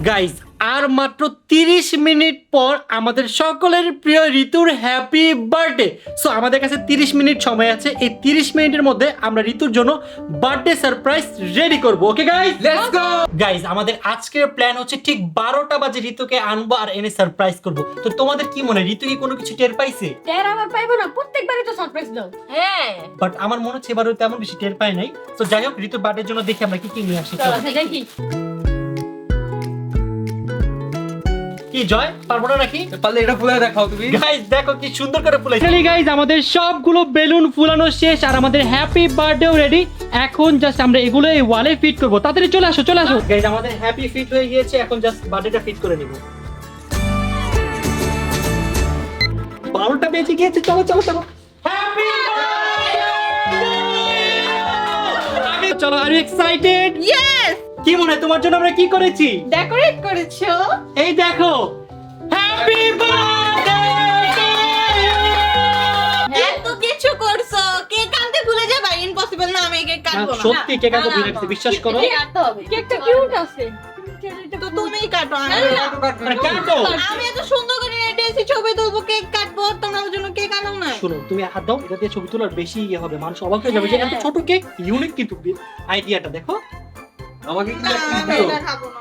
Guys আর মাত্র 30 minute পর আমাদের সকলের প্রিয় ঋতুর হ্যাপি বার্থডে। সো আমাদের কাছে 30 মিনিট সময় আছে। এই 30 মিনিটের মধ্যে আমরা ঋতুর জন্য বার্থডে সারপ্রাইজ রেডি করব। Okay guys, let's go. Guys আমাদের আজকের প্ল্যান হচ্ছে ঠিক 12টা বাজে ঋতুকে আনবো আর এনে সারপ্রাইজ করব। তো তোমাদের কি মনে হয় ঋতু কি কোনো কিছু টের পাইছে? টের আবার পাইবো না, প্রত্যেকবারই তো সারপ্রাইজ দাও। হ্যাঁ, বাট আমার মনে হচ্ছে এবারে তেমন বেশি টের পাই নাই। তো যাই হোক ঋতুর বার্থডের জন্য দেখি আমরা কি কি নিয়ে আসি। চলো দেখি। কি জয়, পারবো না নাকি? পারলে এটা ফুলে দেখাও তুমি। গাইস দেখো কি সুন্দর করে ফুলাইছে। চলি গাইস আমাদের সবগুলো বেলুন ফুলানো শেষ আর আমাদের হ্যাপি বার্থডেও রেডি। এখন জাস্ট আমরা এগুলো এই ওয়ালে ফিট করব। তাড়াতাড়ি চলে আসো চলে আসো। গাইস আমাদের হ্যাপি ফিট হয়ে গিয়েছে, এখন জাস্ট বার্থডেটা ফিট করে নিব। 12টা বেজে গিয়েছে, চলো চলো চলো। Happy birthday! চলো, আর ইউ এক্সাইটেড? ইয়েস, কি মনে হয় তোমার জন্য আমরা কি করেছি? ডেকোরেট করেছো। এই দেখো, হ্যাপি বার্থডে! এত কিছু করছো, কেক আনতে ভুলে যাবা? ইম্পসিবল না, আমি কেক কাটবো না। সত্যি কেক আনতে ভুলে গেছি, বিশ্বাস করো। কাটতে হবে। কেকটা কিউট আছে। তো তুমিই কাটো। আরে কাটো। আমি এত সুন্দর করে রেডি আছি, ছবি তুলবো, কেক কাটবো, তোমরা ওর জন্য কেক আনো না। শোনো, তুমি হাত দাও, এটা দিয়ে ছবি তোলার বেশি ইয়ে হবে, মানুষ অবাক হয়ে যাবে যে এত ছোট কেক। ইউনিক কিন্তু আইডিয়াটা দেখো। আমাকে কি না, একটা আমি দিও। এটা খাবো না।